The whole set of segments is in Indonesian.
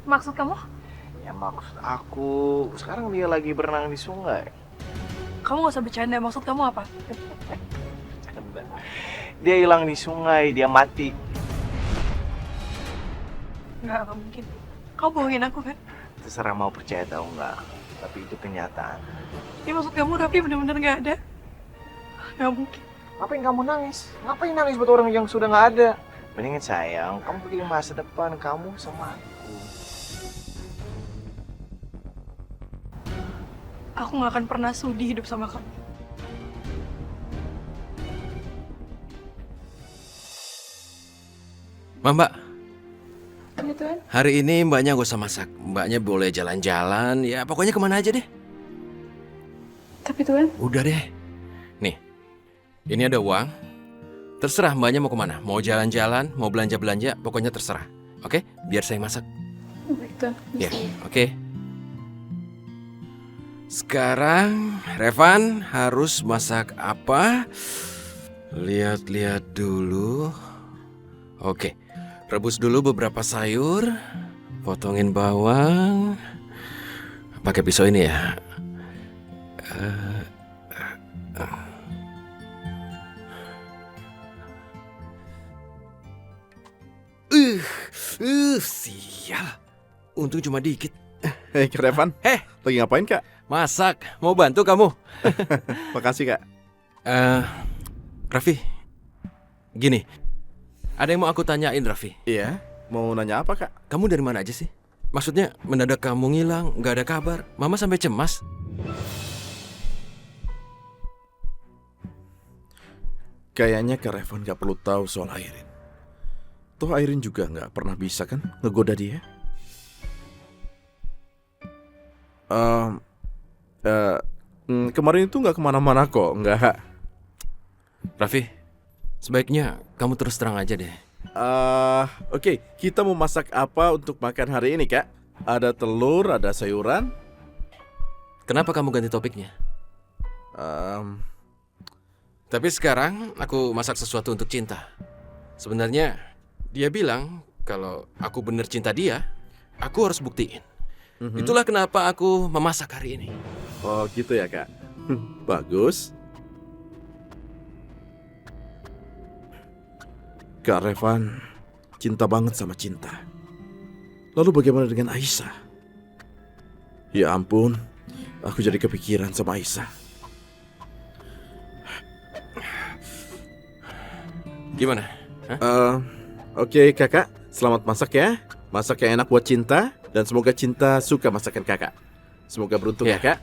Maksud kamu? Ya maksud aku, sekarang dia lagi berenang di sungai. Kamu gak usah bercanda, maksud kamu apa? Dia hilang di sungai, dia mati. Gak mungkin. Kau bohongin aku kan? Terserah mau percaya atau enggak, tapi itu kenyataan. Ya maksud kamu Raffi bener-bener gak ada? Gak mungkin. Ngapain kamu nangis? Ngapain nangis buat orang yang sudah nggak ada? Mendingan sayang, kamu pikirin masa depan kamu sama aku. Aku gak akan pernah sudi hidup sama kamu. Mbak, Iya Tuhan. hari ini mbaknya gak usah masak. Mbaknya boleh jalan-jalan, ya pokoknya kemana aja deh. Tapi Tuhan. Udah deh. Nih, ini ada uang. Terserah mbaknya mau kemana. Mau jalan-jalan, mau belanja-belanja, pokoknya terserah. Oke? Biar saya masak. Baik Tuhan. Ya, oke. Sekarang Revan harus masak apa? Lihat-lihat dulu. Oke. Rebus dulu beberapa sayur. Potongin bawang. Pakai pisau ini ya. Sial. Untung cuma dikit. Hei Kak Revan, lagi ngapain Kak? Masak. Mau bantu kamu? Makasih Kak. Raffi. Gini. Ada yang mau aku tanyain, Raffi. Iya, mau nanya apa Kak? Kamu dari mana aja sih? Maksudnya mendadak kamu ngilang, nggak ada kabar. Mama sampai cemas. Kayaknya Kak Revan gak perlu tahu soal Airin. Toh Airin juga gak pernah bisa kan ngegoda dia. Kemarin itu gak kemana-mana kok, nggak. Raffi, sebaiknya kamu terus terang aja deh. Oke, kita mau masak apa untuk makan hari ini Kak? Ada telur, ada sayuran. Kenapa kamu ganti topiknya? Tapi sekarang aku masak sesuatu untuk cinta. Sebenarnya dia bilang kalau aku bener cinta dia, aku harus buktiin. Itulah kenapa aku memasak hari ini. Oh gitu ya Kak. Bagus. Kak Revan cinta banget sama cinta. Lalu bagaimana dengan Aisyah? Ya ampun, aku jadi kepikiran sama Aisyah. Gimana? Hah? Oke kakak, selamat masak ya. Masak yang enak buat cinta. Dan semoga cinta suka masakan kakak. Semoga beruntung Ya. ya kak.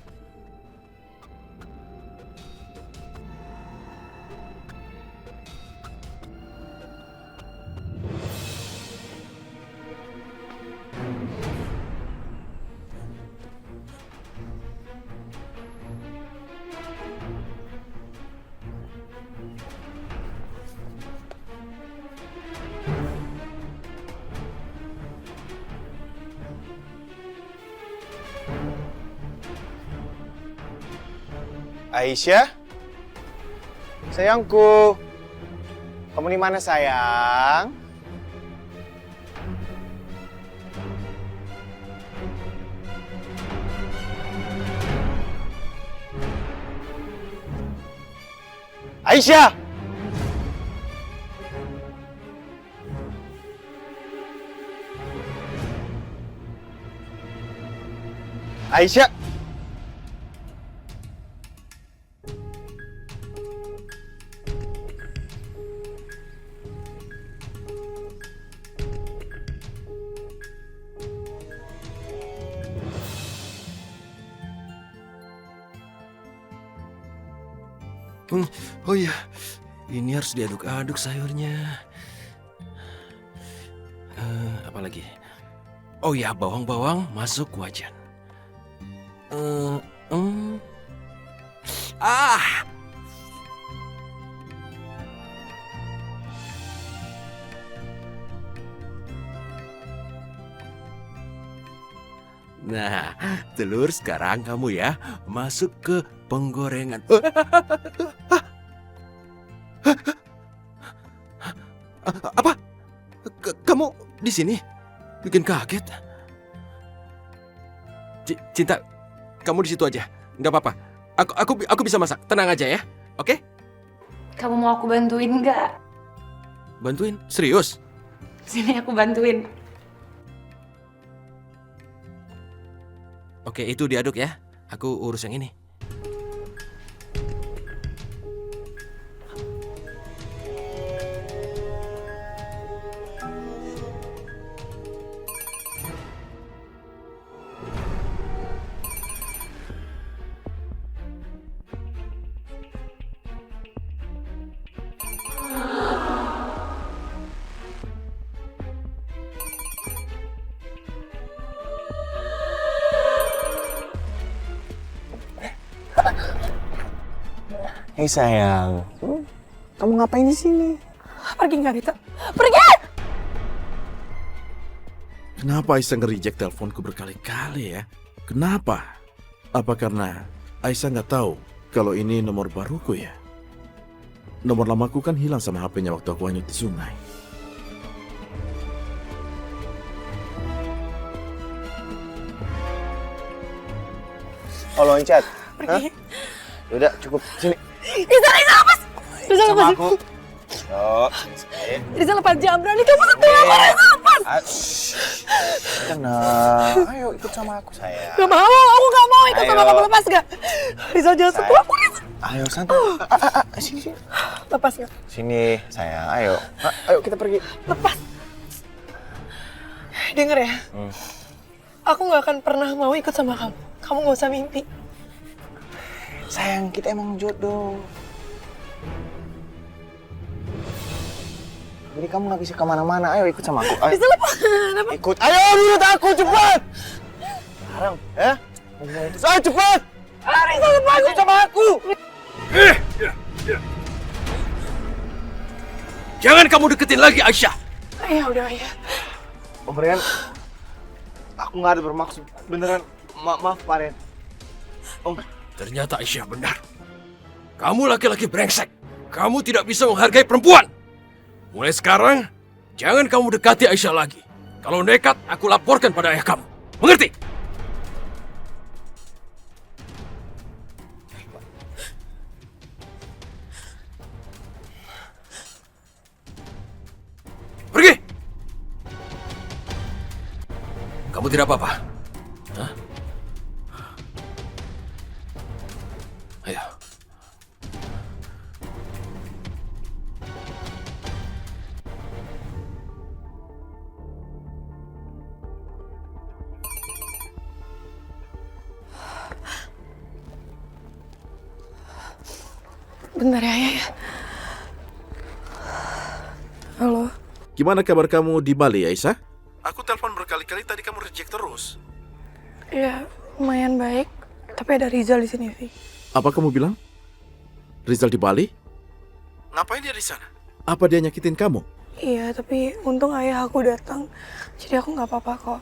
Aisyah, sayangku, kamu di mana sayang? Aisyah! Aisyah! Oh iya, ini harus diaduk-aduk sayurnya. Apa lagi? Oh ya, bawang-bawang masuk wajan. Ah! Nah, telur sekarang kamu ya masuk ke penggorengan. Apa? Kamu di sini? Bikin kaget. Cinta, kamu di situ aja. Nggak apa-apa. Aku bisa masak. Tenang aja ya. Oke? Kamu mau aku bantuin nggak? Bantuin? Serius? Sini aku bantuin. Oke, itu diaduk ya. Aku urus yang ini. Hei sayang, kamu ngapain di sini? Pergi nggak, Rita? Pergi! Kenapa Aisyah nge-reject teleponku berkali-kali ya? Kenapa? Apa karena Aisyah nggak tahu kalau ini nomor baruku ya? Nomor lamaku kan hilang sama HP-nya waktu aku hanyut di sungai. Oh loncat? Pergi. Udah cukup, sini. Riza lepas! Riza Sama lepas! aku. Oh, sini. Riza lepas, jangan berani kamu sentuh aku, Riza lepas! Tenang, ayo ikut sama aku sayang. Gak mau, aku gak mau ikut sama Ayo. kamu, lepas gak? Riza jangan sentuh aku, Riza! Ayo santai. Sini, sini. Lepas gak? Sini sayang, ayo. Ayo kita pergi. Lepas! Dengar ya, aku gak akan pernah mau ikut sama kamu. Kamu gak usah mimpi. Sayang, kita emang jodoh. Jadi kamu gak bisa kemana-mana. Ayo ikut sama aku. Ayo. Riza lepas! Ikut. Ayo menurut aku cepat. Sekarang, ya? Ayo cepat. Riza lepas! Ikut sama aku. Jangan kamu deketin lagi Aisyah. Ya udah, ya. Om Rian, aku gak ada bermaksud. Beneran, maaf Pak Rian. Om, Ternyata Aisyah benar. Kamu laki-laki brengsek. Kamu tidak bisa menghargai perempuan. Mulai sekarang, jangan kamu dekati Aisyah lagi. Kalau nekat, aku laporkan pada ayah kamu. Mengerti? Pergi! Kamu tidak apa-apa. Hah? Ayo. Bentar ya, ya. Halo? Gimana kabar kamu di Bali, Aisyah? Aku telepon berkali-kali tadi kamu reject terus. Ya, lumayan baik. Tapi ada Rizal di sini, Vi. Apa kamu bilang? Rizal di Bali? Ngapain dia di sana? Apa dia nyakitin kamu? Iya, tapi untung ayah aku datang. Jadi aku nggak apa-apa kok.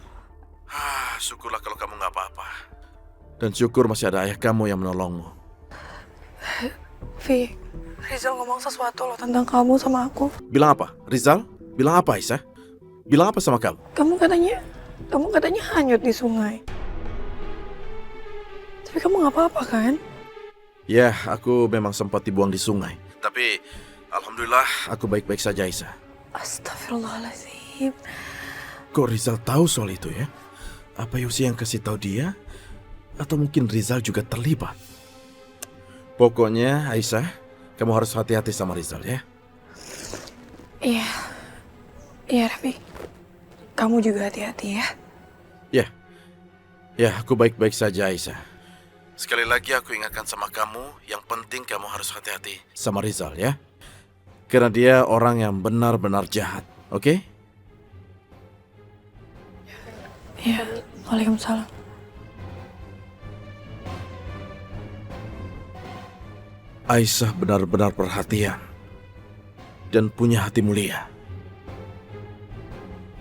Syukurlah kalau kamu nggak apa-apa. Dan syukur masih ada ayah kamu yang menolongmu. Vi, Rizal ngomong sesuatu loh tentang kamu sama aku. Bilang apa? Rizal? Bilang apa, Aisyah? Bilang apa sama kamu? Kamu katanya hanyut di sungai. Tapi kamu nggak apa-apa kan? Ya, aku memang sempat dibuang di sungai. Tapi, alhamdulillah aku baik-baik saja, Aisyah. Astagfirullahaladzim. Kok Rizal tahu soal itu ya? Apa Yosi yang kasih tahu dia? Atau mungkin Rizal juga terlibat? Pokoknya, Aisyah, kamu harus hati-hati sama Rizal ya. Iya. Iya, Raffi. Kamu juga hati-hati ya. Ya, aku baik-baik saja, Aisyah. Sekali lagi aku ingatkan sama kamu, yang penting kamu harus hati-hati sama Rizal ya. Karena dia orang yang benar-benar jahat, oke? Iya, waalaikumsalam. Aisyah benar-benar perhatian dan punya hati mulia.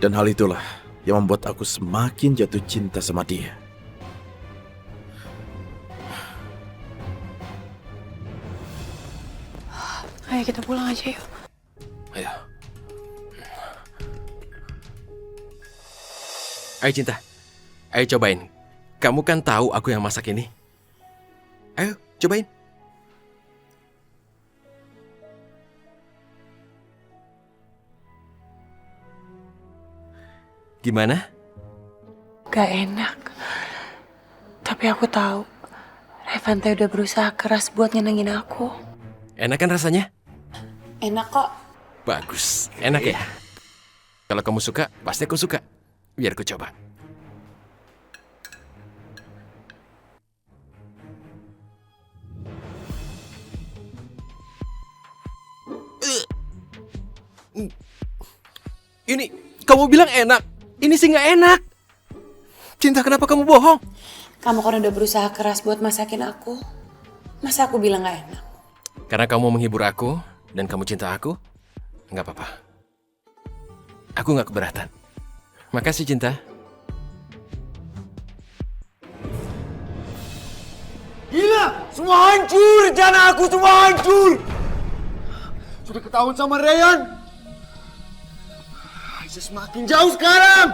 Dan hal itulah yang membuat aku semakin jatuh cinta sama dia. Ayo kita pulang aja yuk. Ayo. Ayo Cinta. Ayo cobain. kamu kan tahu aku yang masak ini. Ayo, cobain. Gimana? Gak enak. Tapi aku tahu, Revan teh udah berusaha keras buat nyenengin aku. Enak kan rasanya? Enak kok. Bagus, enak ya? Kalau kamu suka, pasti aku suka. Biar aku coba. Ini, kamu bilang enak. Ini sih nggak enak. Cinta, kenapa kamu bohong? Kamu kan udah berusaha keras buat masakin aku. Masa aku bilang gak enak? Karena kamu menghibur aku dan kamu cinta aku, nggak apa-apa. Aku nggak keberatan. Makasih, Cinta. Gila! Semua hancur! Rencana aku semua hancur! Sudah ketahuan sama Ryan. Aisyah semakin jauh sekarang!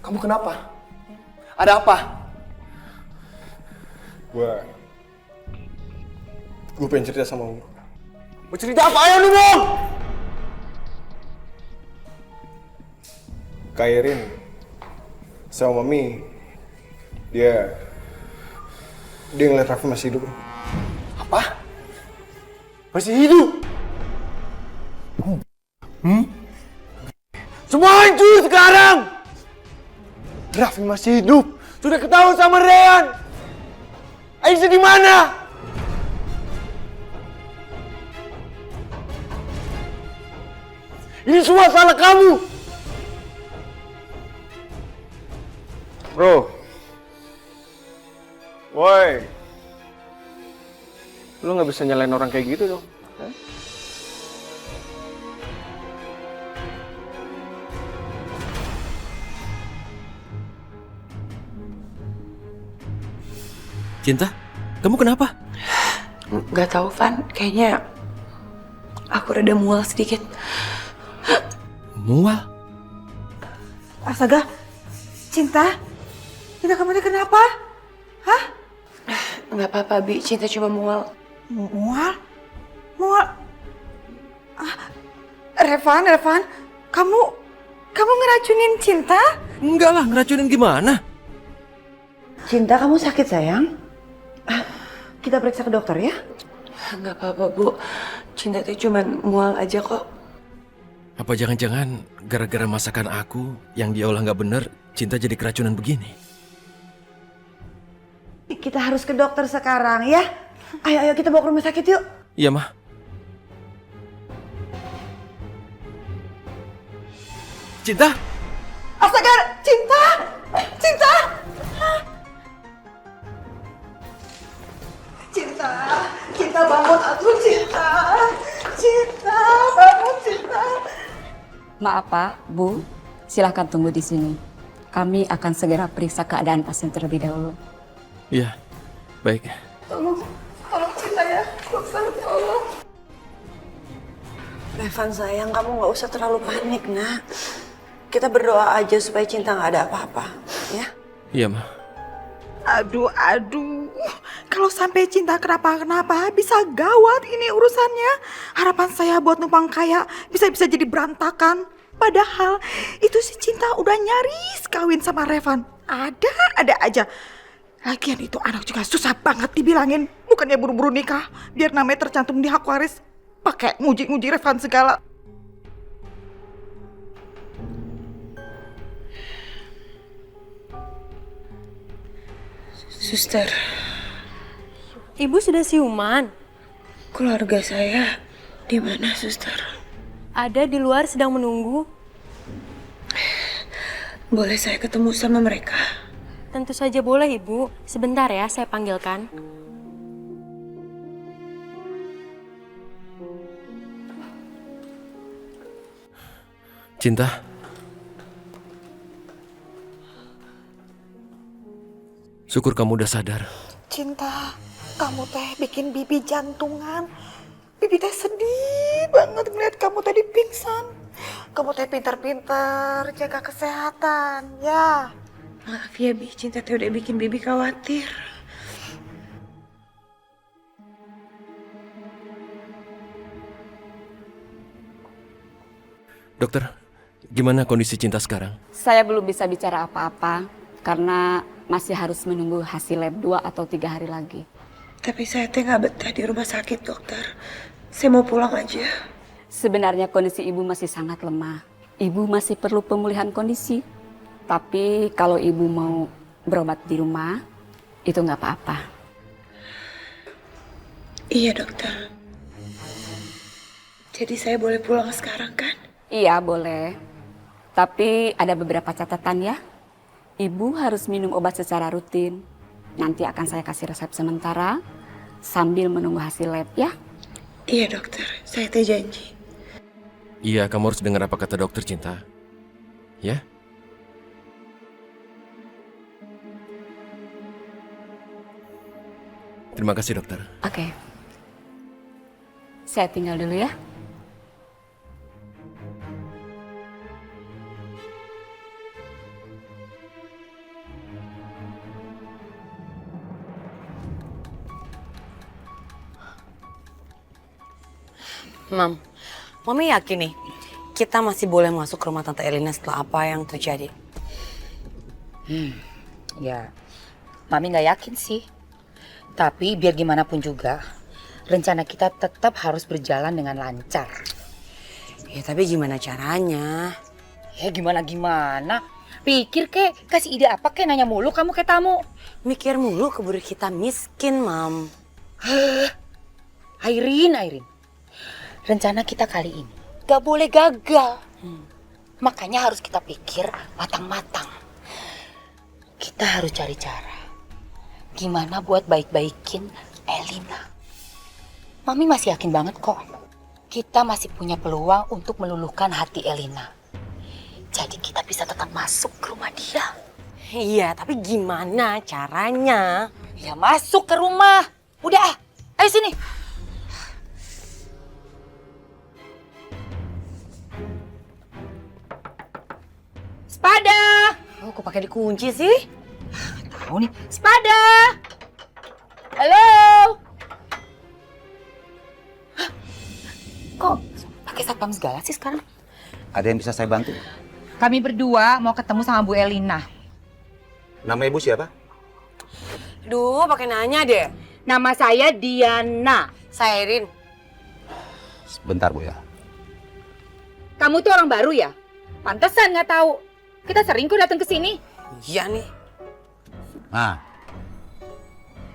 Kamu kenapa? Ada apa? Gue pengen cerita sama lu. Mau cerita apa? Ayo lu dong! Kairin sama Mami, dia ngeliat Raffi masih hidup. Apa? Masih hidup? Semua hancur sekarang! Raffi masih hidup. Sudah ketahuan sama Ryan. Aisyah di mana? Ini semua salah kamu. Bro, woi, lu nggak bisa nyalain orang kayak gitu dong. Hah? Cinta, kamu kenapa? Gak tahu, Van. Kayaknya aku rada mual sedikit. Mual? Astaga, Cinta kamu ini kenapa? Hah? Gak apa-apa, Bi. Cinta cuma mual. Mual? Revan, kamu ngeracunin Cinta? Enggak lah, ngeracunin gimana? Cinta, kamu sakit sayang? Kita periksa ke dokter ya? Gak apa-apa, Bu. Cinta tuh cuma mual aja kok. Apa jangan-jangan gara-gara masakan aku yang diolah nggak bener, Cinta jadi keracunan begini? Kita harus ke dokter sekarang ya. Ayo kita bawa ke rumah sakit yuk. Iya, Mah. Cinta? Astaga, Cinta! Cinta bangun atuh Cinta. Cinta bangun Cinta. Maaf Pak, Bu, silahkan tunggu di sini. Kami akan segera periksa keadaan pasien terlebih dahulu. Iya, baik. Tolong Cinta ya, dokter tolong. Revan sayang, kamu nggak usah terlalu panik nak. Kita berdoa aja supaya Cinta nggak ada apa-apa, ya. Iya, Mah. Aduh, kalau sampai Cinta kenapa-kenapa bisa gawat ini urusannya. Harapan saya buat numpang kaya bisa jadi berantakan. Padahal itu si Cinta udah nyaris kawin sama Revan. Ada aja. Lagian itu anak juga susah banget dibilangin. Bukannya buru-buru nikah, biar namanya tercantum di hak waris. Pakai nguji Revan segala. Suster, Ibu sudah siuman? keluarga saya di mana, Suster? Ada di luar sedang menunggu. Boleh saya ketemu sama mereka? Tentu saja boleh, Ibu. Sebentar ya, saya panggilkan. Cinta? Syukur kamu udah sadar. Cinta, kamu teh bikin bibi jantungan. Bibi teh sedih banget ngeliat kamu tadi pingsan. Kamu teh pintar-pintar jaga kesehatan, ya. Maaf ya, Bi. Cinta teh udah bikin Bibi khawatir. Dokter, gimana kondisi Cinta sekarang? Saya belum bisa bicara apa-apa karena masih harus menunggu hasil lab 2 atau 3 hari lagi. Tapi saya teh nggak betah di rumah sakit, dokter. Saya mau pulang aja. Sebenarnya kondisi ibu masih sangat lemah. Ibu masih perlu pemulihan kondisi. Tapi kalau ibu mau berobat di rumah, itu nggak apa-apa. Iya, dokter. Jadi saya boleh pulang sekarang kan? Iya, boleh. Tapi ada beberapa catatan ya. Ibu harus minum obat secara rutin. Nanti akan saya kasih resep sementara sambil menunggu hasil lab ya. Iya, dokter. Saya teh janji. Iya, kamu harus dengar apa kata dokter, Cinta. Ya? Terima kasih, dokter. Oke. Saya tinggal dulu ya. Mam, Mami yakin nih kita masih boleh masuk ke rumah Tante Elina setelah apa yang terjadi? Ya, Mami nggak yakin sih. Tapi biar gimana pun juga, rencana kita tetap harus berjalan dengan lancar. Ya tapi gimana caranya? Ya gimana-gimana. Pikir kek, kasih ide apa kek, nanya mulu kamu kayak tamu. Mikir mulu keburu kita miskin, Mam. Airin. Rencana kita kali ini gak boleh gagal. Makanya harus kita pikir matang-matang. Kita harus cari cara gimana buat baik-baikin Elina. Mami masih yakin banget kok. Kita masih punya peluang untuk meluluhkan hati Elina. Jadi kita bisa tetap masuk ke rumah dia. Iya, tapi gimana caranya? Ya masuk ke rumah. Udah, ayo sini. Sepada. Oh, kok pakai dikunci sih? Tahu nih. Sepada. Halo. Hah? Kok pakai satpam segala sih sekarang? Ada yang bisa saya bantu? Kami berdua mau ketemu sama Bu Elina. Nama ibu siapa? Duh, pakai nanya deh. Nama saya Diana. Saya Irin. Sebentar Bu ya. Kamu tuh orang baru ya? Pantesan nggak tahu. Kita sering kok datang ke sini. Iya nih. Nah,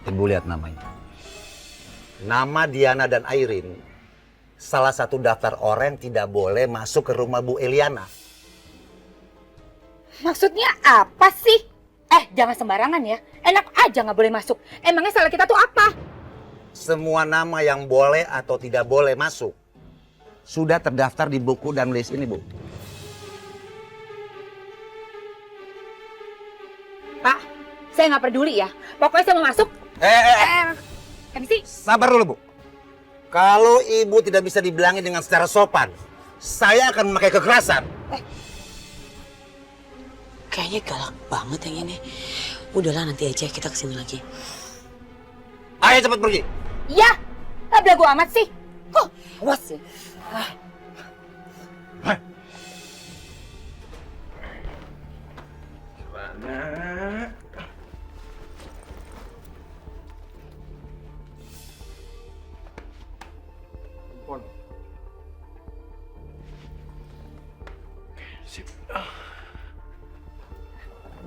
ibu lihat namanya. Nama Diana dan Airin. Salah satu daftar orang tidak boleh masuk ke rumah Bu Eliana. Maksudnya apa sih? Jangan sembarangan ya. Enak aja nggak boleh masuk. Emangnya salah kita tuh apa? Semua nama yang boleh atau tidak boleh masuk sudah terdaftar di buku dan list ini, Bu. Pak, saya nggak peduli ya. Pokoknya saya mau masuk. MC. Sabar dulu, Bu. Kalau ibu tidak bisa dibilangin dengan secara sopan, saya akan memakai kekerasan. Kayaknya galak banget yang ini. Udahlah, nanti aja kita kesini lagi. Ayo cepat pergi. Iya, nggak belagu amat sih. Awas ya.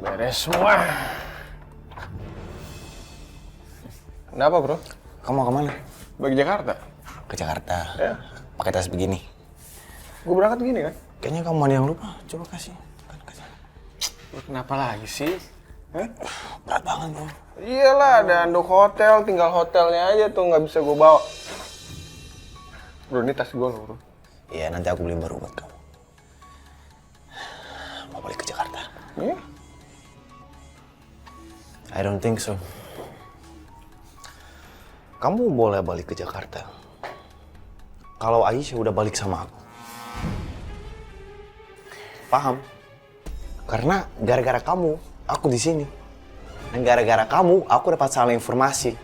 Beres semua. Kenapa bro? Kamu mau kemana? Bagi Jakarta. Ke Jakarta. Ya. Pakai tas begini. Gue berangkat gini kan? Kayaknya kamu ada yang lupa. Coba kasih. Lu kenapa lagi sih? Berat banget bro. Iyalah, ada handuk hotel, tinggal hotelnya aja tuh nggak bisa gue bawa. Bro, ini tas gue loh bro. Iya, nanti aku beli baru buat kamu. Mau balik ke Jakarta? Iya? I don't think so. Kamu boleh balik ke Jakarta. kalau Aisyah udah balik sama aku. Paham? Karena gara-gara kamu, aku di sini. Dan gara-gara kamu, aku dapat salah informasi.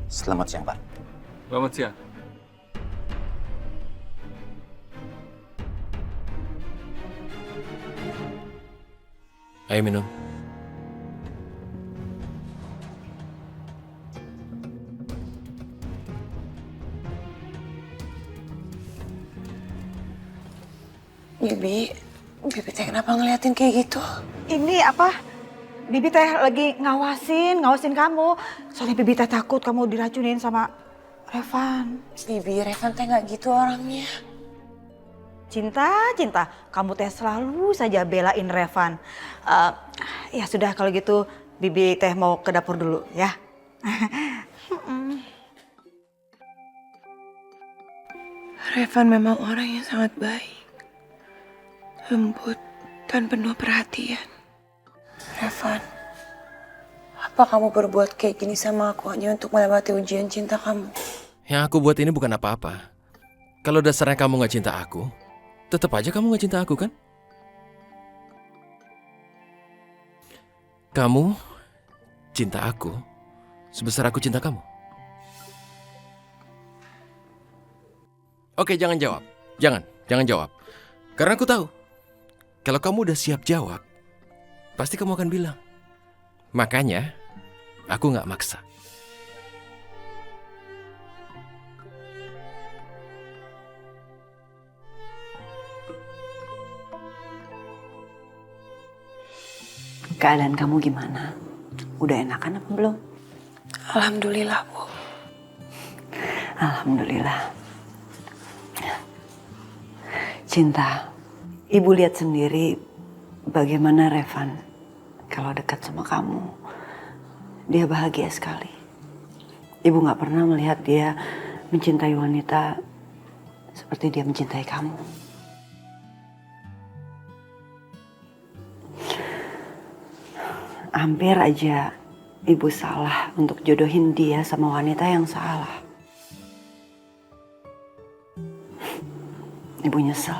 Selamat siang, Pak. Selamat siang. Ayo minum. Bibi teh kenapa ngeliatin kayak gitu? Ini apa? Bibi teh lagi ngawasin kamu. Soalnya Bibi teh takut kamu diracunin sama Revan. Bibi, Revan teh nggak gitu orangnya. Cinta, kamu teh selalu saja belain Revan. Ya sudah kalau gitu Bibi teh mau ke dapur dulu ya. Revan memang orang yang sangat baik, lembut, dan penuh perhatian. Revan, apa kamu berbuat kayak gini sama aku hanya untuk melewati ujian cinta kamu? Yang aku buat ini bukan apa-apa. Kalau dasarnya kamu gak cinta aku, tetap aja kamu gak cinta aku kan? Kamu cinta aku sebesar aku cinta kamu. Oke, jangan jawab. Jangan jawab. Karena aku tahu, kalau kamu udah siap jawab, pasti kamu akan bilang. Makanya, aku gak maksa. Keadaan kamu gimana? Udah enakan apa belum? Alhamdulillah, Bu. Alhamdulillah. Cinta, Ibu lihat sendiri bagaimana Revan kalau dekat sama kamu. Dia bahagia sekali. Ibu gak pernah melihat dia mencintai wanita seperti dia mencintai kamu. Hampir aja Ibu salah untuk jodohin dia sama wanita yang salah. Ibu nyesel.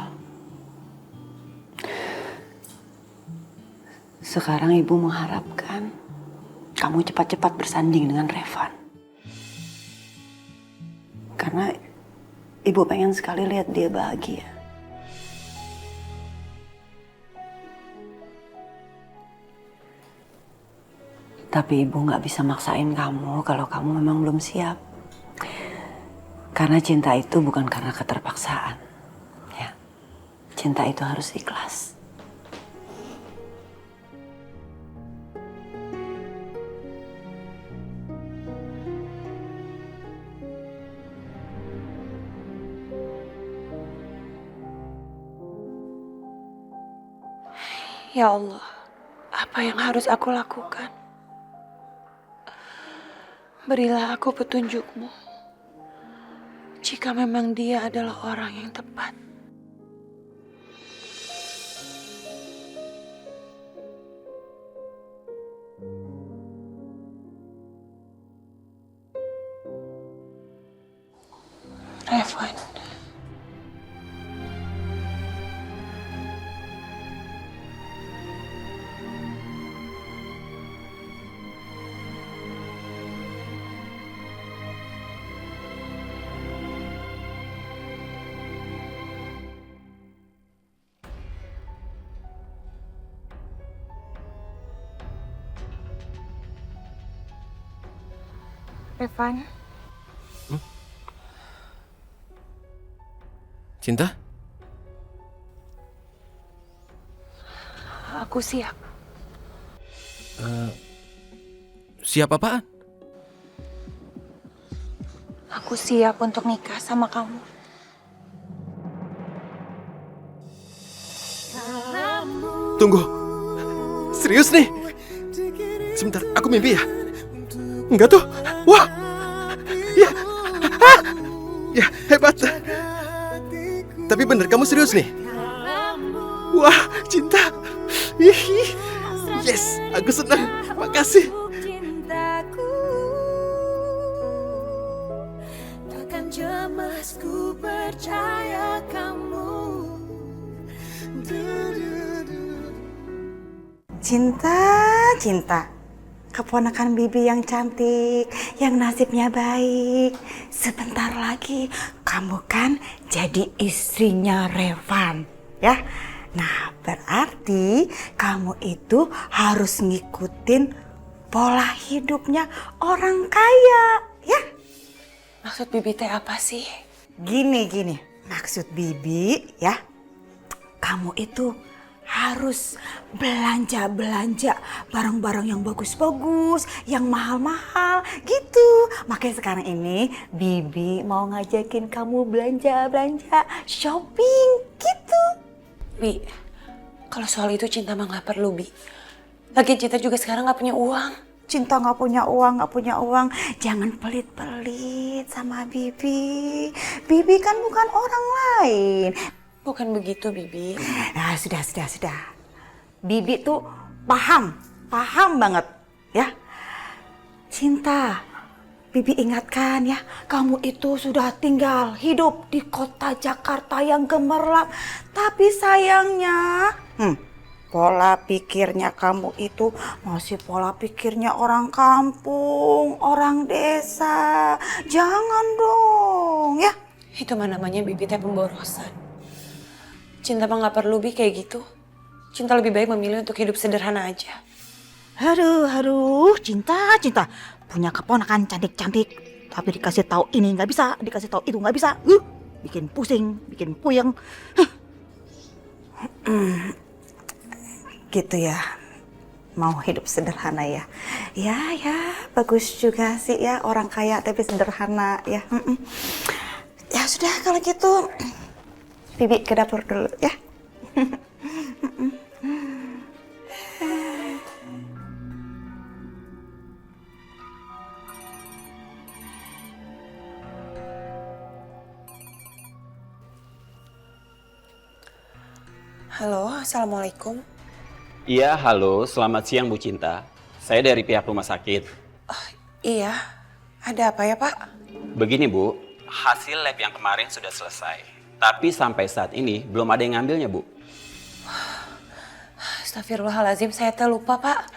Sekarang Ibu mengharapkan kamu cepat-cepat bersanding dengan Revan. Karena Ibu pengen sekali lihat dia bahagia. Tapi Ibu gak bisa maksain kamu kalau kamu memang belum siap. Karena cinta itu bukan karena keterpaksaan. Ya, cinta itu harus ikhlas. Ya Allah, apa yang harus aku lakukan? Berilah aku petunjuk-Mu. Jika memang dia adalah orang yang tepat. Revan. Revan. Cinta? Aku siap. Siap apaan? Aku siap untuk nikah sama kamu. Tunggu. Serius nih? Sebentar, aku mimpi ya? Enggak tuh. Wah. Ya. Kamu serius nih? Wah, Cinta. Hihi. Yes, aku senang. Makasih. Takkan cemas, ku percaya kamu. Cinta, keponakan Bibi yang cantik, yang nasibnya baik. Sebentar lagi kamu kan jadi istrinya Revan, ya? Nah, berarti kamu itu harus ngikutin pola hidupnya orang kaya, ya? Maksud Bibi teh apa sih? Gini, maksud Bibi, ya, kamu itu harus belanja barang-barang yang bagus-bagus, yang mahal-mahal gitu. Makanya sekarang ini Bibi mau ngajakin kamu belanja shopping gitu. Bi, kalau soal itu Cinta mah nggak perlu, Bi. Lagi Cinta juga sekarang nggak punya uang. Cinta nggak punya uang. Jangan pelit-pelit sama Bibi. Bibi kan bukan orang lain. Bukan begitu, Bibi. Nah, sudah. Bibi tuh paham banget, ya. Cinta, Bibi ingatkan ya, kamu itu sudah tinggal hidup di kota Jakarta yang gemerlap. Tapi sayangnya, pola pikirnya kamu itu masih pola pikirnya orang kampung, orang desa. Jangan dong, ya. Itu mah namanya Bibi teh pemborosan. Cinta mah nggak perlu, Bi, kayak gitu. Cinta lebih baik memilih untuk hidup sederhana aja. Aduh, Cinta. Punya keponakan cantik-cantik, tapi dikasih tahu ini nggak bisa, dikasih tahu itu nggak bisa. Bikin pusing, bikin puyeng. Gitu ya, mau hidup sederhana ya. Ya, bagus juga sih ya, orang kaya tapi sederhana ya. Ya sudah kalau gitu, Bibi ke dapur dulu ya. Halo, Assalamualaikum. Iya, halo. Selamat siang, Bu Cinta. Saya dari pihak rumah sakit. Iya, ada apa ya, Pak? Begini, Bu. Hasil lab yang kemarin sudah selesai. Tapi sampai saat ini belum ada yang ngambilnya, Bu. Astagfirullahaladzim, saya teh lupa, Pak.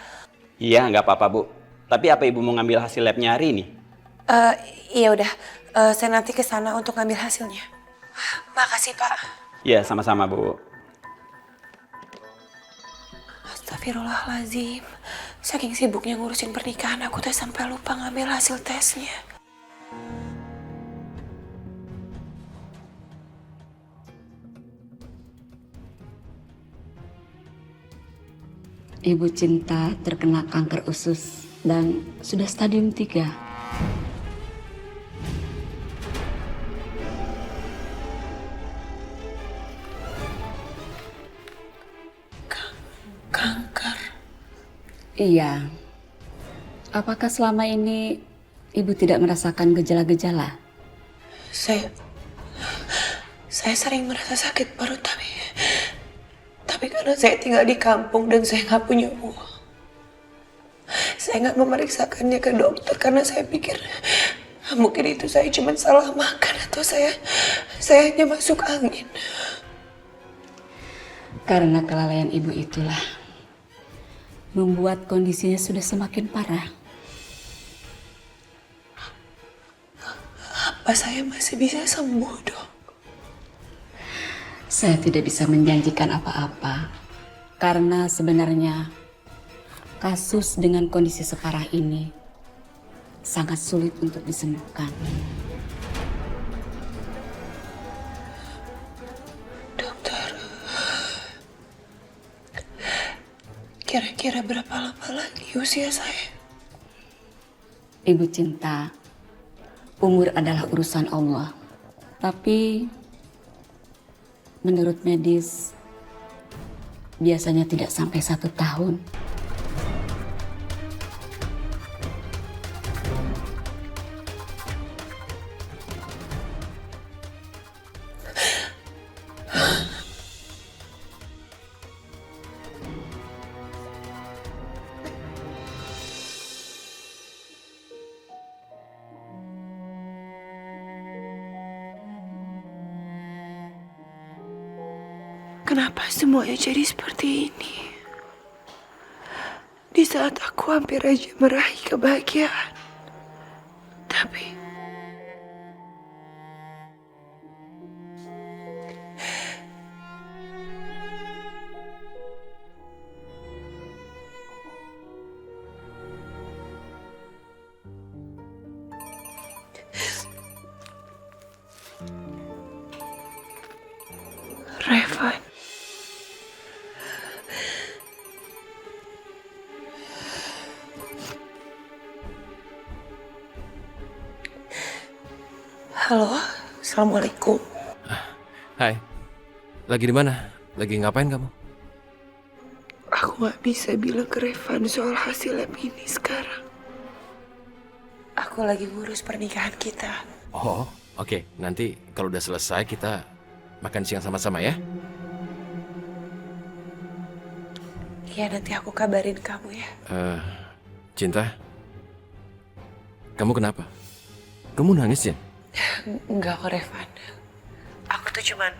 Iya, nggak apa-apa, Bu. Tapi apa Ibu mau ngambil hasil labnya hari ini? Iya udah, saya nanti ke sana untuk ngambil hasilnya. Makasih, Pak. Iya, sama-sama, Bu. Astagfirullahaladzim. Saking sibuknya ngurusin pernikahan aku teh sampai lupa ngambil hasil tesnya. Ibu Cinta terkena kanker usus dan sudah stadium 3. Kanker? Iya. Apakah selama ini Ibu tidak merasakan gejala-gejala? Saya sering merasa sakit perut, tapi karena saya tinggal di kampung dan saya nggak punya uang, saya nggak memeriksakannya ke dokter karena saya pikir mungkin itu saya cuma salah makan atau saya hanya masuk angin. Karena kelalaian Ibu itulah membuat kondisinya sudah semakin parah. Apa saya masih bisa sembuh, Dok? Saya tidak bisa menjanjikan apa-apa, karena sebenarnya kasus dengan kondisi separah ini sangat sulit untuk disembuhkan. Dokter, kira-kira berapa lama lagi usia saya? Ibu Cinta, umur adalah urusan Allah, tapi menurut medis, biasanya tidak sampai 1 tahun. Kenapa semuanya jadi seperti ini? Di saat aku hampir aja meraih kebahagiaan. Tapi Revan. Halo, Assalamualaikum. Hai, lagi di mana? Lagi ngapain kamu? Aku gak bisa bilang ke Revan soal hasil lab ini sekarang. Aku lagi ngurus pernikahan kita. Oh, oke. Nanti kalau udah selesai kita makan siang sama-sama ya. Iya, nanti aku kabarin kamu ya. Cinta, kamu kenapa? Kamu nangis ya? Enggak kok, Revan. Aku tuh cuman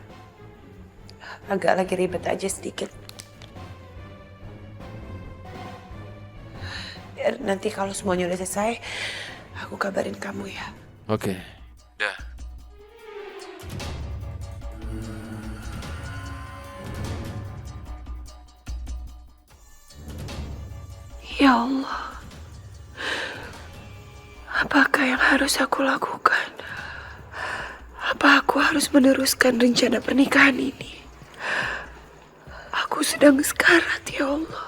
agak lagi ribet aja sedikit. Ya, nanti kalau semuanya udah selesai, aku kabarin kamu ya. Oke. Dah. Ya Allah, apakah yang harus aku lakukan? Apa aku harus meneruskan rencana pernikahan ini? Aku sedang sekarat, ya Allah.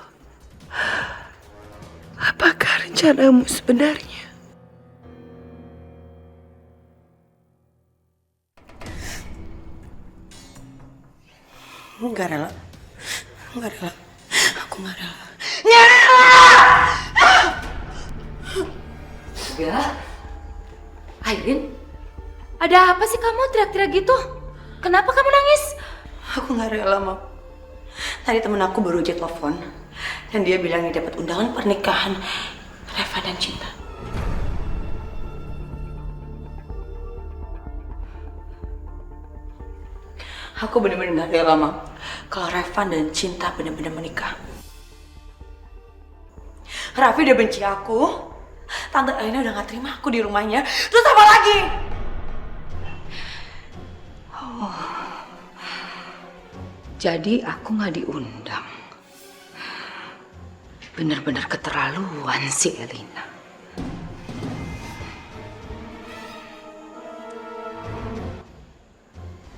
Apakah rencanamu sebenarnya? Enggak rela. Enggak rela. Aku enggak rela. Ya, Airin, ada apa sih kamu teriak-teriak gitu? Kenapa kamu nangis? Aku nggak rela, Mam. Tadi temen aku baru aja telepon dan dia bilang dia dapat undangan pernikahan Reva dan Cinta. Aku bener-bener nggak rela, Mam, kalau Reva dan Cinta bener-bener menikah. Raffi udah benci aku, Tante Aina udah gak terima aku di rumahnya. Terus apa lagi? Oh, jadi aku nggak diundang. Bener-bener keterlaluan si Elina.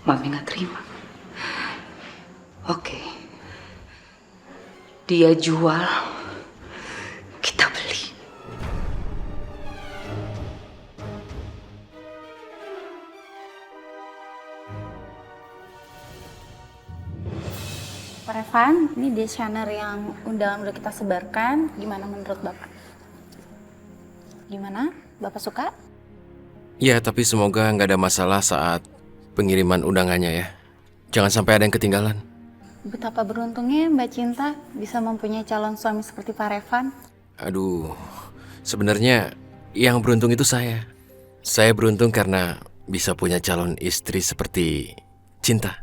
Mami nggak terima. Oke, dia jual, kita beli. Pak Revan, ini desainer yang undangan udah kita sebarkan. Gimana menurut Bapak? Gimana? Bapak suka? Ya, tapi semoga nggak ada masalah saat pengiriman undangannya ya. Jangan sampai ada yang ketinggalan. Betapa beruntungnya Mbak Cinta bisa mempunyai calon suami seperti Pak Revan. Aduh, sebenarnya yang beruntung itu saya. Saya beruntung karena bisa punya calon istri seperti Cinta.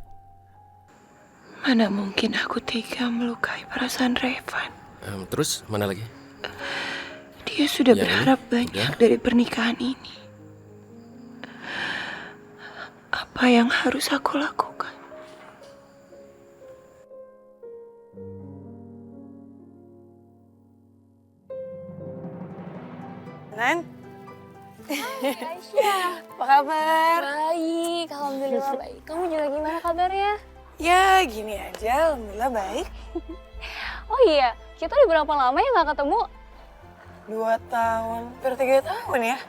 Mana mungkin aku tega melukai perasaan Revan. Terus, mana lagi? Dia sudah Yang berharap ini? banyak Ya. dari pernikahan ini. Apa yang harus aku lakukan? Nan? Aisyah, Apa kabar? baik, alhamdulillah baik. Kamu juga gimana kabarnya? Ya, gini aja. Alhamdulillah baik. Oh iya, kita udah berapa lama ya nggak ketemu? 2 tahun, hampir 3 tahun ya.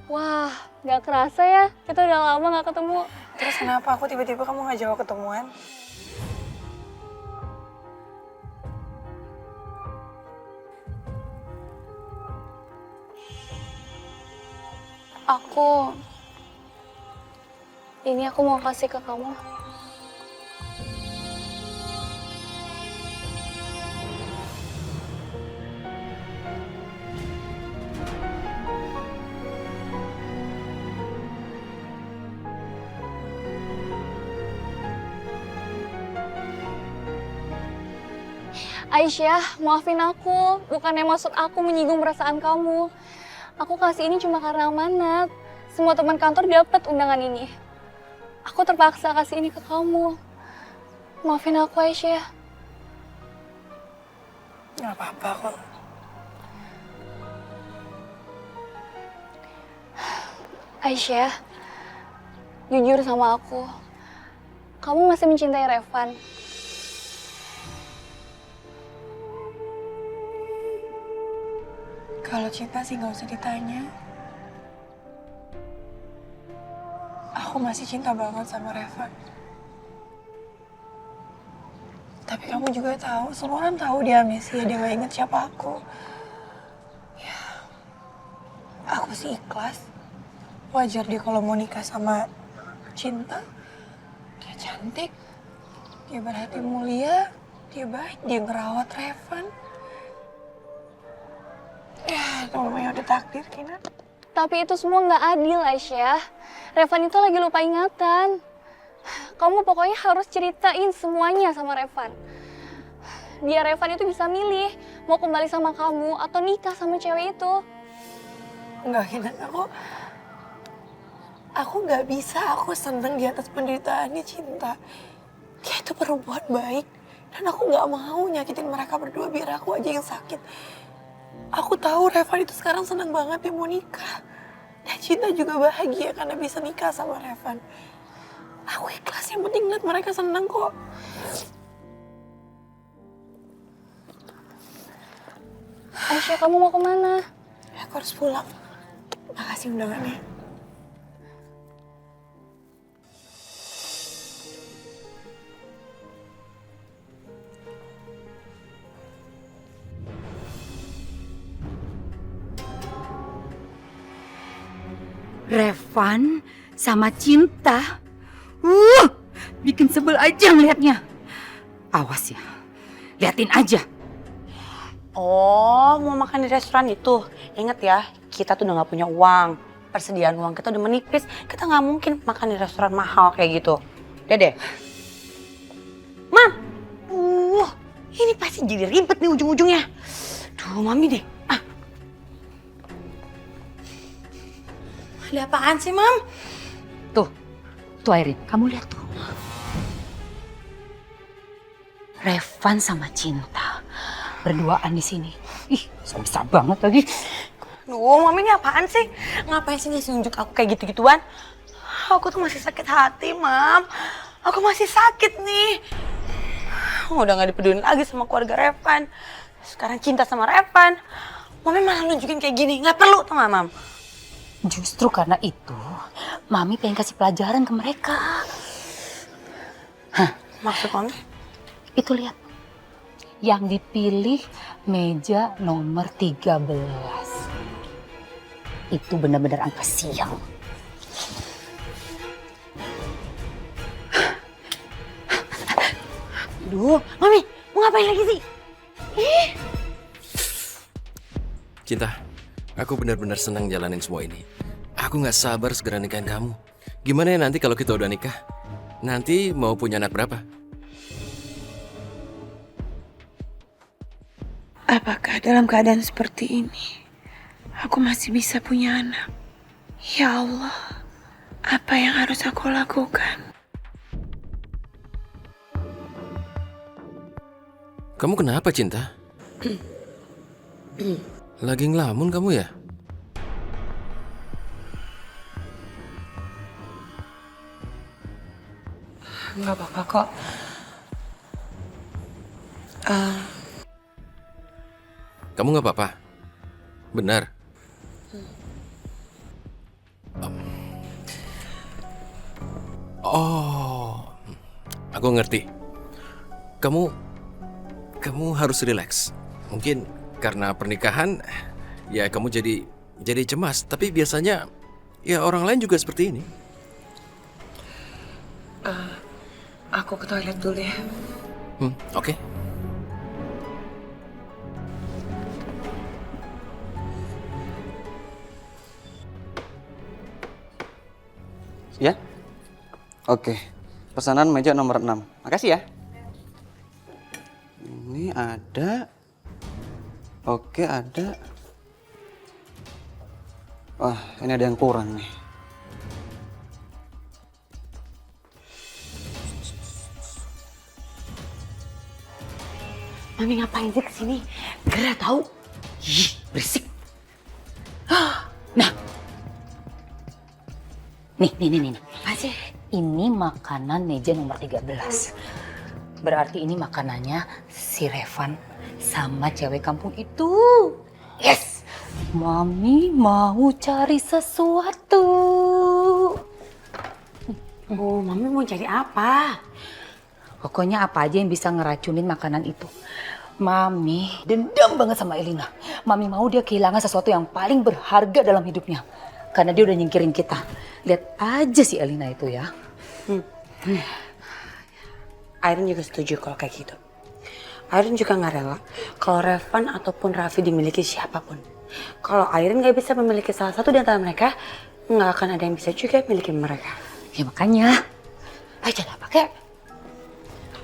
Wah, nggak kerasa ya, kita udah lama nggak ketemu. Terus kenapa aku tiba-tiba kamu ngajak aku ketemuan? Aku mau kasih ke kamu. Aisyah, maafin aku. Bukannya maksud aku menyinggung perasaan kamu. Aku kasih ini cuma karena amanat. Semua teman kantor dapat undangan ini. Aku terpaksa kasih ini ke kamu. Maafin aku, Aisyah. Gak apa-apa kok. Aisyah, jujur sama aku. Kamu masih mencintai Revan. Kalau cinta sih nggak usah ditanya. Aku masih cinta banget sama Revan. Tapi kamu juga tahu, semua orang tahu dia amnesia, dia nggak inget siapa aku. Ya, aku sih ikhlas. Wajar dia kalau mau nikah sama Cinta. Dia cantik, dia berhati mulia, dia baik, dia ngerawat Revan. Ya, itu namanya udah takdir, Kina. Tapi itu semua nggak adil, Aisyah. Revan itu lagi lupa ingatan. Kamu pokoknya harus ceritain semuanya sama Revan. Biar Revan itu bisa milih mau kembali sama kamu atau nikah sama cewek itu. Enggak, Kina. Aku nggak bisa. Aku seneng di atas penderitaannya Cinta. Dia itu perempuan baik. Dan aku nggak mau nyakitin mereka berdua biar aku aja yang sakit. Aku tahu Revan itu sekarang senang banget dia mau nikah. Dan Cinta juga bahagia karena bisa nikah sama Revan. Aku ikhlas, yang penting lihat mereka senang kok. Aisyah, kamu mau kemana? Aku harus pulang. Makasih undangannya. Revan sama Cinta. Bikin sebel aja ngeliatnya. Awas ya, liatin aja. Oh, mau makan di restoran itu. Ingat ya, kita tuh udah gak punya uang. Persediaan uang kita udah menipis. Kita gak mungkin makan di restoran mahal kayak gitu. Dede. Mam. Ini pasti jadi ribet nih ujung-ujungnya. Duh, Mami deh. Ada apaan sih, Mam? Tuh Airin, kamu lihat tuh. Revan sama Cinta berduaan di sini. Ih, bisa banget lagi. Duh, Mami ini apaan sih? Ngapain sih ngasih nunjuk aku kayak gitu-gituan? Aku tuh masih sakit hati, Mam. Aku masih sakit nih. Udah gak dipedulin lagi sama keluarga Revan. Sekarang Cinta sama Revan. Mami malah nunjukin kayak gini. Gak perlu, tau gak, Mam? Justru karena itu, Mami pengen kasih pelajaran ke mereka. Hah, maksud Mami? Itu lihat. Yang dipilih meja nomor 13. Itu benar-benar angka sial. Aduh, Mami, mau ngapain lagi sih? Cinta, aku benar-benar senang jalanin semua ini. Aku gak sabar segera nikahin kamu. Gimana ya nanti kalau kita udah nikah? Nanti mau punya anak berapa? Apakah dalam keadaan seperti ini, aku masih bisa punya anak? Ya Allah, apa yang harus aku lakukan? Kamu kenapa, Cinta? Lagi ngelamun kamu ya? Nggak apa-apa kok. Kamu nggak apa-apa? Benar? Oh, aku ngerti. Kamu harus rileks. Mungkin karena pernikahan, ya kamu jadi cemas. Tapi biasanya, ya orang lain juga seperti ini. Aku ke toilet dulu ya. Oke. Ya? Oke. Pesanan meja nomor 6. Makasih ya. Ini ada. Oke, ada. Wah, ini ada yang kurang nih. Mami ngapain sih kesini? Gerah tahu. Ih, berisik. Nah. Nih. Apa sih? Ini makanan meja nomor 13. Berarti ini makanannya si Revan sama cewek kampung itu. Yes! Mami mau cari sesuatu. Oh, Mami mau cari apa? Pokoknya apa aja yang bisa ngeracunin makanan itu. Mami dendam banget sama Elina. Mami mau dia kehilangan sesuatu yang paling berharga dalam hidupnya. Karena dia udah nyingkirin kita. Lihat aja si Elina itu ya. Airin juga setuju kalau kayak gitu. Airin juga nggak rela kalau Revan ataupun Raffi dimiliki siapapun. Kalau Airin nggak bisa memiliki salah satu di antara mereka, nggak akan ada yang bisa juga miliki mereka. Ya makanya. Ayo jadi apa kek?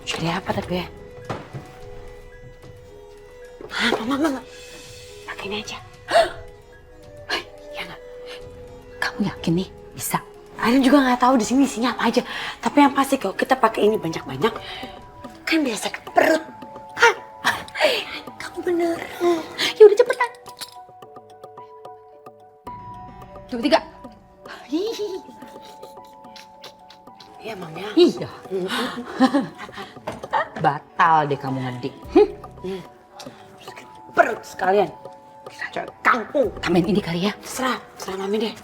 Jadi apa tapi ya? Mama. Pakai ini aja. Ya nggak? Kamu yakin nih bisa? Airin juga nggak tahu di sini isinya apa aja. Tapi yang pasti kalau kita pakai ini banyak-banyak, kan biasa ke perut. Hah? Kamu bener. Yaudah cepetan. 2, 3. Iya, Mam ya. Iya. Batal deh kamu ngedik. Perut sekalian. Kita cari kampung. Tambahin ini kali ya. Terserah Mami deh.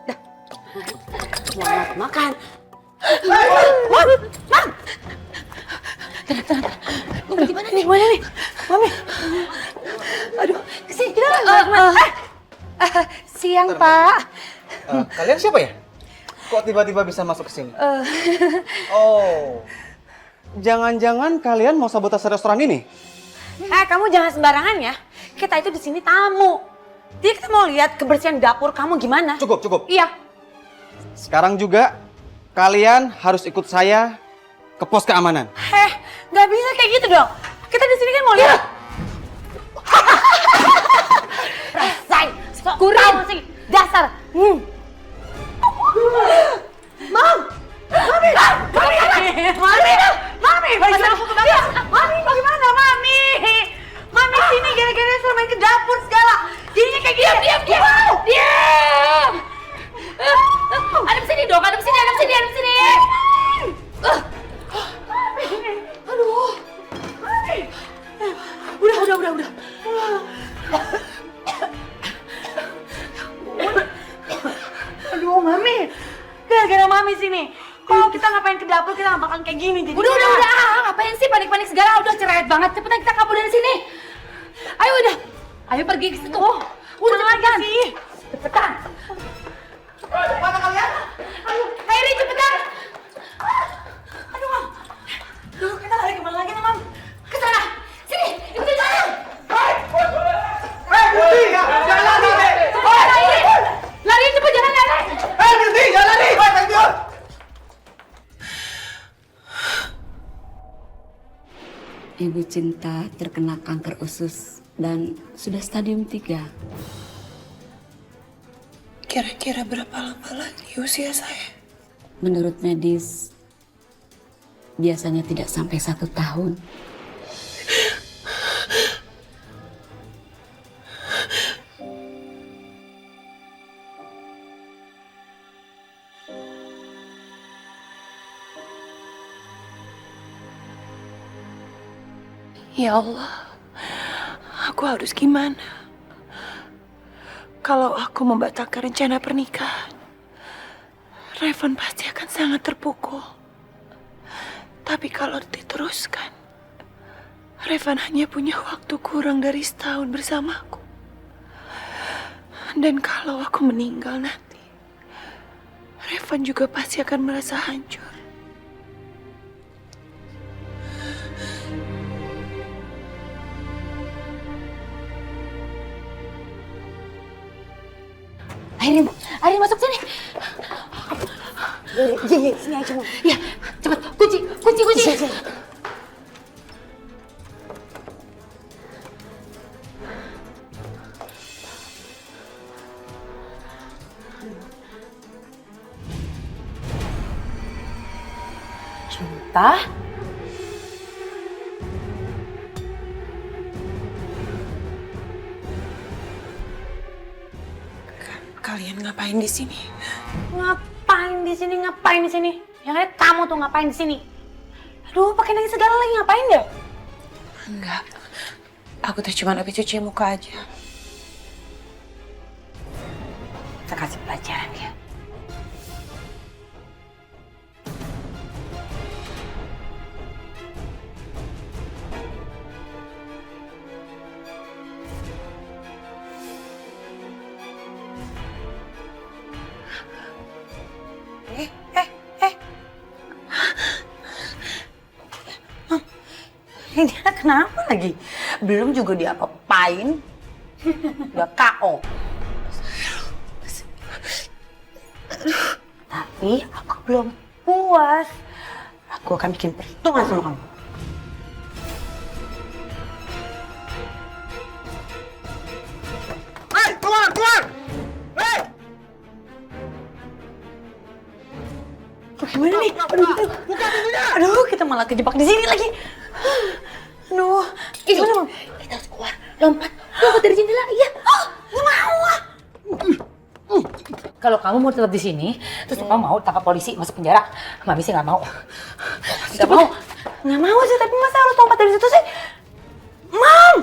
Dah. Selamat makan. Mam! Tenang. Mami di mana nih? Mana nih? Mami. Aduh, kesini. Siang, Pak. Kalian siapa ya? Kok tiba-tiba bisa masuk ke sini? Oh. Jangan-jangan kalian mau sabotase restoran ini? Kamu jangan sembarangan ya. Kita itu di sini tamu. Jadi kita mau lihat kebersihan dapur kamu gimana. Cukup. Iya. Sekarang juga kalian harus ikut saya ke pos keamanan. Nggak bisa kayak gitu dong. Kita di sini kan mau lihat. Rasain. Kurang sih. Dasar. Mami, bagaimana Mami? Mami sini gara-gara suruh main ke dapur segala. Jadinya kayak gini. Diam. Adem sini dong, adem sini. Aduh. Udah. Aduh, Mami. Gara-gara Mami sini. Kalau kita ngapain ke dapur, kita nggak bakalan kayak gini. Jadi Udah. Ngapain sih panik-panik segala? Udah cerewet banget. Cepetan kita kabur dari sini. Ayo pergi ke situ. Udah cepetan. Cepetan. Mana kalian? Airin cepetan. Aduh, kita lari kemana lagi nih, Mam? Ke sana. Sini, ikutin saya. Berhenti! Jangan lari! Lari cepet, jangan lari. Berhenti! Jangan lari! Ibu Cinta terkena kanker usus dan sudah stadium 3. Kira-kira berapa lama lagi usia saya? Menurut medis, biasanya tidak sampai 1 tahun. Ya Allah, aku harus gimana? Kalau aku membatalkan rencana pernikahan, Revan pasti akan sangat terpukul. Tapi kalau diteruskan, Revan hanya punya waktu kurang dari setahun bersamaku. Dan kalau aku meninggal nanti, Revan juga pasti akan merasa hancur. Airin masuk sini. Iya, sini aja Mam. Ya, cepet, kunci. Sini. Cinta? Kalian ngapain di sini? Ngapain di sini? Yang ada kamu tuh ngapain di sini? Aduh, pakai nangis segala lagi ngapain deh? Enggak. Aku tuh cuma habis cuci muka aja. Saya kasih pelajaran ya. Ini dia kenapa lagi? Belum juga diapa-apain. Udah KO. Tapi aku belum puas. Aku akan bikin perhitungan sama kamu. Hei, keluar! Hei! Gimana nih? Buka pintunya! Aduh, kita malah kejebak di sini lagi. Aduh, gimana Mam? Kita harus keluar, lompat dari jendela. Iya. Oh, nggak mau ah. Kalau kamu mau tetap di sini, terus kamu mau tangkap polisi masuk penjara, Mami sih nggak mau. Nggak mau. Nggak mau sih, tapi masa harus lompat dari situ sih? Mam!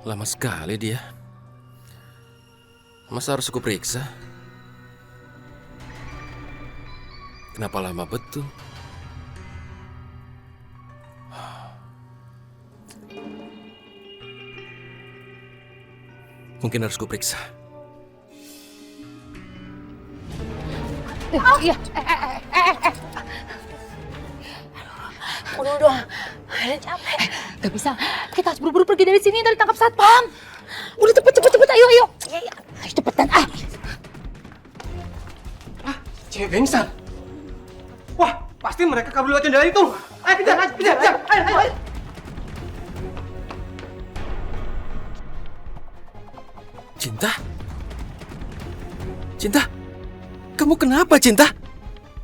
Lama sekali dia. Masa harus aku periksa? Kenapa lama betul? Mungkin harus kuperiksa. Iya. Udah. Ada capek. Gak bisa. Kita harus buru-buru pergi dari sini, dari tangkap satpam. Udah cepet. Ayo. Iya. Ayo cepetan. Cewek pingsan. Wah, pasti mereka kabur lewat jendela itu. Ayo kejar. Ayo. Cinta? Kamu kenapa, Cinta?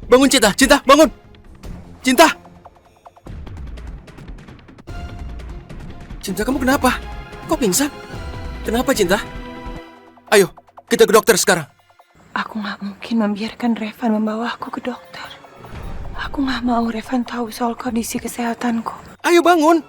Bangun, Cinta, bangun! Cinta, kamu kenapa? Kok pingsan? Kenapa, Cinta? Ayo, kita ke dokter sekarang. Aku nggak mungkin membiarkan Revan membawa aku ke dokter. Aku nggak mau Revan tahu soal kondisi kesehatanku. Ayo bangun!